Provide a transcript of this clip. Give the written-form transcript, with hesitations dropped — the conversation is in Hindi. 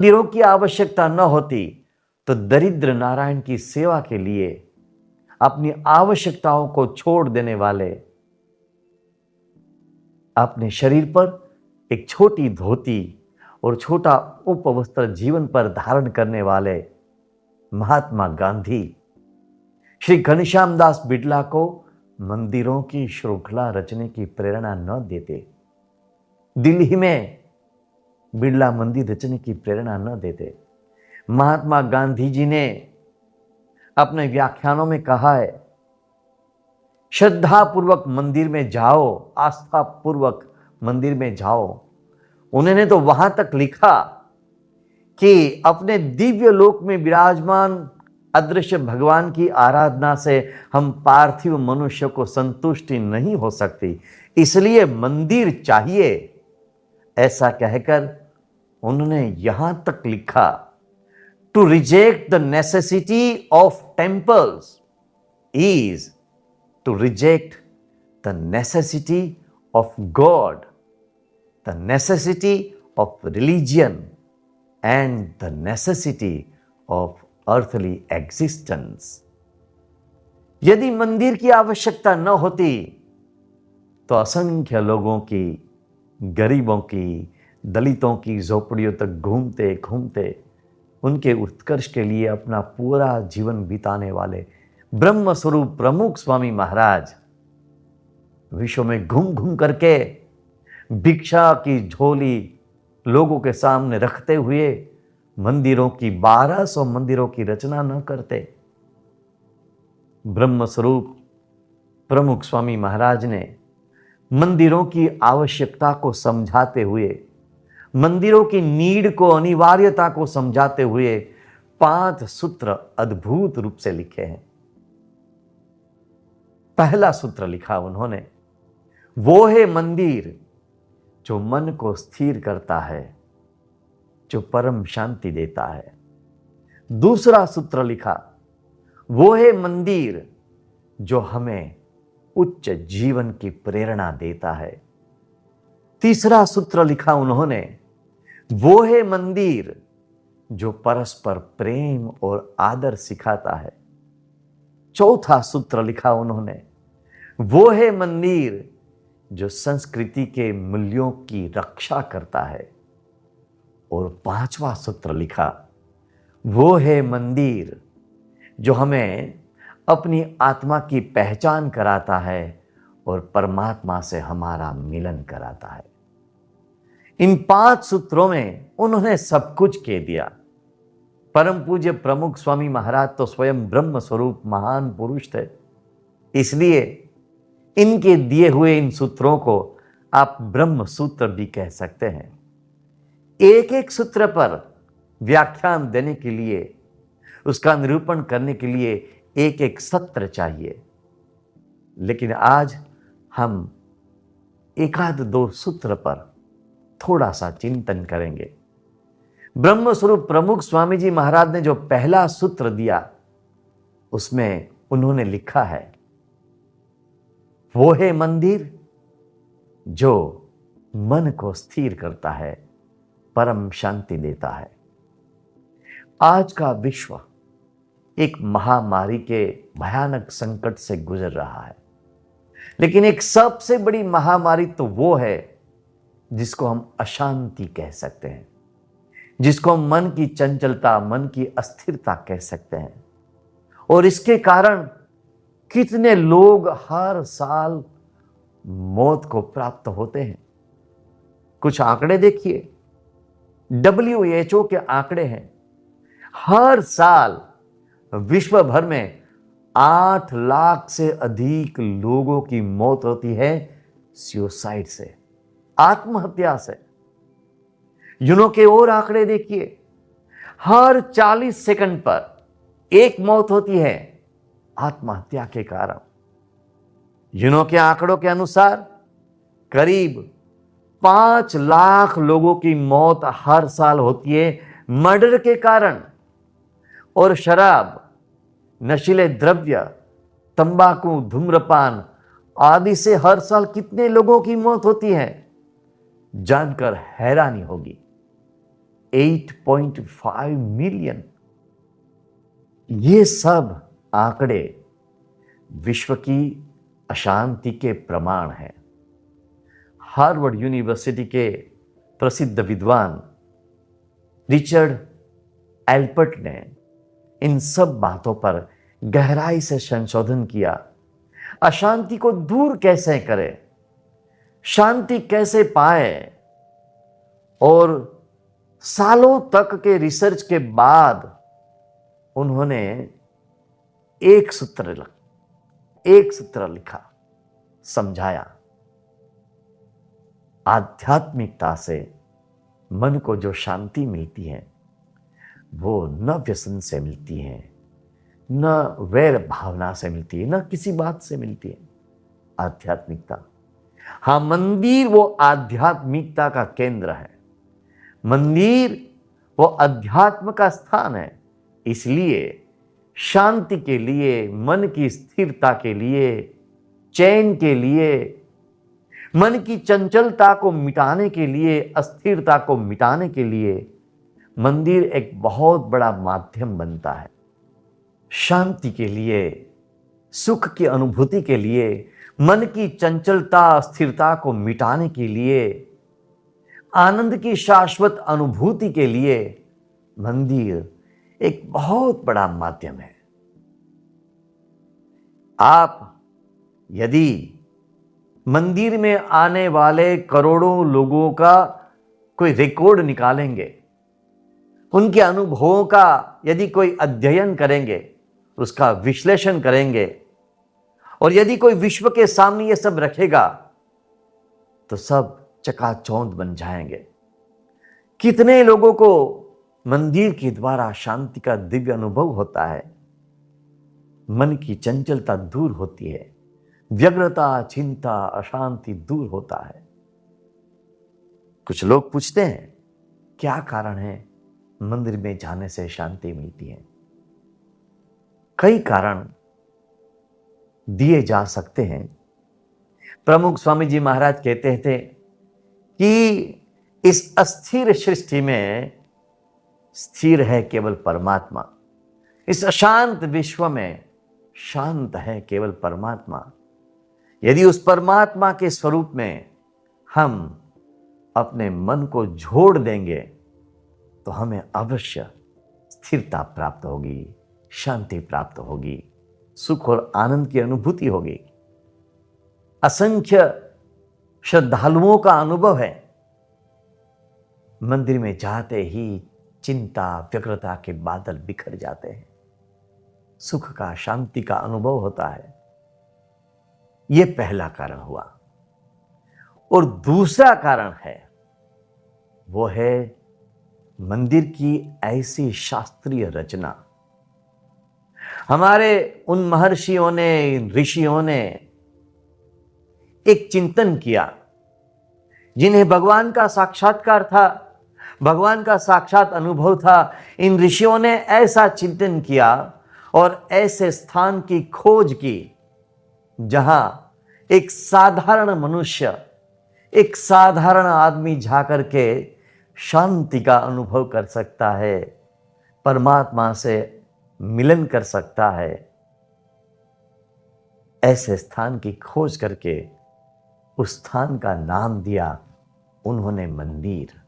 मंदिरों की आवश्यकता न होती तो दरिद्र नारायण की सेवा के लिए अपनी आवश्यकताओं को छोड़ देने वाले, अपने शरीर पर एक छोटी धोती और छोटा उपवस्त्र जीवन पर धारण करने वाले महात्मा गांधी श्री घनश्याम दास बिड़ला को मंदिरों की श्रृंखला रचने की प्रेरणा न देते, दिल्ली में बिड़ला मंदिर रचने की प्रेरणा न देते। महात्मा गांधी जी ने अपने व्याख्यानों में कहा है, श्रद्धा पूर्वक मंदिर में जाओ, आस्था पूर्वक मंदिर में जाओ। उन्होंने तो वहां तक लिखा कि अपने दिव्य लोक में विराजमान अदृश्य भगवान की आराधना से हम पार्थिव मनुष्य को संतुष्टि नहीं हो सकती, इसलिए मंदिर चाहिए। ऐसा कहकर उन्होंने यहां तक लिखा, to reject the necessity of temples is to reject the necessity of God, the necessity of religion and the necessity of earthly existence. यदि मंदिर की आवश्यकता न होती तो असंख्य लोगों की, गरीबों की, दलितों की झोपड़ियों तक घूमते घूमते उनके उत्कर्ष के लिए अपना पूरा जीवन बिताने वाले ब्रह्म स्वरूप प्रमुख स्वामी महाराज विश्व में घूम घूम करके भिक्षा की झोली लोगों के सामने रखते हुए मंदिरों की 1200 मंदिरों की रचना न करते। ब्रह्म स्वरूप प्रमुख स्वामी महाराज ने मंदिरों की आवश्यकता को समझाते हुए, मंदिरों की नीड को, अनिवार्यता को समझाते हुए 5 सूत्र अद्भुत रूप से लिखे हैं। पहला सूत्र लिखा उन्होंने, वो है मंदिर जो मन को स्थिर करता है, जो परम शांति देता है। दूसरा सूत्र लिखा, वो है मंदिर जो हमें उच्च जीवन की प्रेरणा देता है। तीसरा सूत्र लिखा उन्होंने, वो है मंदिर जो परस्पर प्रेम और आदर सिखाता है। चौथा सूत्र लिखा उन्होंने, वो है मंदिर जो संस्कृति के मूल्यों की रक्षा करता है। और 5वां सूत्र लिखा, वो है मंदिर जो हमें अपनी आत्मा की पहचान कराता है और परमात्मा से हमारा मिलन कराता है। इन 5 सूत्रों में उन्होंने सब कुछ कह दिया। परम पूज्य प्रमुख स्वामी महाराज तो स्वयं ब्रह्म स्वरूप महान पुरुष थे, इसलिए इनके दिए हुए इन सूत्रों को आप ब्रह्म सूत्र भी कह सकते हैं। एक एक सूत्र पर व्याख्यान देने के लिए, उसका निरूपण करने के लिए एक एक सत्र चाहिए, लेकिन आज हम एकाध 2 सूत्र पर थोड़ा सा चिंतन करेंगे। ब्रह्म स्वरूप प्रमुख स्वामी जी महाराज ने जो पहला सूत्र दिया, उसमें उन्होंने लिखा है, वो है मंदिर जो मन को स्थिर करता है, परम शांति देता है। आज का विश्व एक महामारी के भयानक संकट से गुजर रहा है, लेकिन एक सबसे बड़ी महामारी तो वो है जिसको हम अशांति कह सकते हैं, जिसको हम मन की चंचलता, मन की अस्थिरता कह सकते हैं। और इसके कारण कितने लोग हर साल मौत को प्राप्त होते हैं। कुछ आंकड़े देखिए, WHO के आंकड़े हैं, हर साल विश्व भर में 8 लाख से अधिक लोगों की मौत होती है सुसाइड से, आत्महत्या से। यूनो के और आंकड़े देखिए, हर 40 सेकंड पर एक मौत होती है आत्महत्या के कारण। यूनो के आंकड़ों के अनुसार करीब 5 लाख लोगों की मौत हर साल होती है मर्डर के कारण। और शराब, नशीले द्रव्य, तंबाकू, धूम्रपान आदि से हर साल कितने लोगों की मौत होती है, जानकर हैरानी होगी। 8.5 मिलियन। ये सब आंकड़े विश्व की अशांति के प्रमाण हैं। हार्वर्ड यूनिवर्सिटी के प्रसिद्ध विद्वान रिचर्ड एल्पर्ट ने इन सब बातों पर गहराई से संशोधन किया। अशांति को दूर कैसे करें, शांति कैसे पाए, और सालों तक के रिसर्च के बाद उन्होंने एक सूत्र लिखा, समझाया। आध्यात्मिकता से मन को जो शांति मिलती है वो न व्यसन से मिलती है, न वैर भावना से मिलती है, न किसी बात से मिलती है। आध्यात्मिकता, हाँ, मंदिर वो आध्यात्मिकता का केंद्र है। मंदिर वो अध्यात्म का स्थान है। इसलिए शांति के लिए, मन की स्थिरता के लिए, चैन के लिए, मन की चंचलता को मिटाने के लिए, अस्थिरता को मिटाने के लिए मंदिर एक बहुत बड़ा माध्यम बनता है। शांति के लिए, सुख की अनुभूति के लिए, मन की चंचलता, स्थिरता को मिटाने के लिए, आनंद की शाश्वत अनुभूति के लिए मंदिर एक बहुत बड़ा माध्यम है। आप यदि मंदिर में आने वाले करोड़ों लोगों का कोई रिकॉर्ड निकालेंगे, उनके अनुभवों का यदि कोई अध्ययन करेंगे, उसका विश्लेषण करेंगे, और यदि कोई विश्व के सामने ये सब रखेगा तो सब चकाचौंध बन जाएंगे। कितने लोगों को मंदिर के द्वारा शांति का दिव्य अनुभव होता है, मन की चंचलता दूर होती है, व्यग्रता, चिंता, अशांति दूर होता है। कुछ लोग पूछते हैं क्या कारण है मंदिर में जाने से शांति मिलती है। कई कारण दिए जा सकते हैं। प्रमुख स्वामी जी महाराज कहते थे कि इस अस्थिर सृष्टि में स्थिर है केवल परमात्मा। इस अशांत विश्व में शांत है केवल परमात्मा। यदि उस परमात्मा के स्वरूप में हम अपने मन को जोड़ देंगे तो हमें अवश्य स्थिरता प्राप्त होगी, शांति प्राप्त होगी, सुख और आनंद की अनुभूति होगी। असंख्य श्रद्धालुओं का अनुभव है, मंदिर में जाते ही चिंता, व्यग्रता के बादल बिखर जाते हैं, सुख का, शांति का अनुभव होता है। यह पहला कारण हुआ। और दूसरा कारण है, वो है मंदिर की ऐसी शास्त्रीय रचना। हमारे उन महर्षियों ने, ऋषियों ने एक चिंतन किया, जिन्हें भगवान का साक्षात्कार था, भगवान का साक्षात अनुभव था। इन ऋषियों ने ऐसा चिंतन किया और ऐसे स्थान की खोज की जहां एक साधारण मनुष्य, एक साधारण आदमी जाकर के शांति का अनुभव कर सकता है, परमात्मा से मिलन कर सकता है। ऐसे स्थान की खोज करके उस स्थान का नाम दिया उन्होंने मंदिर।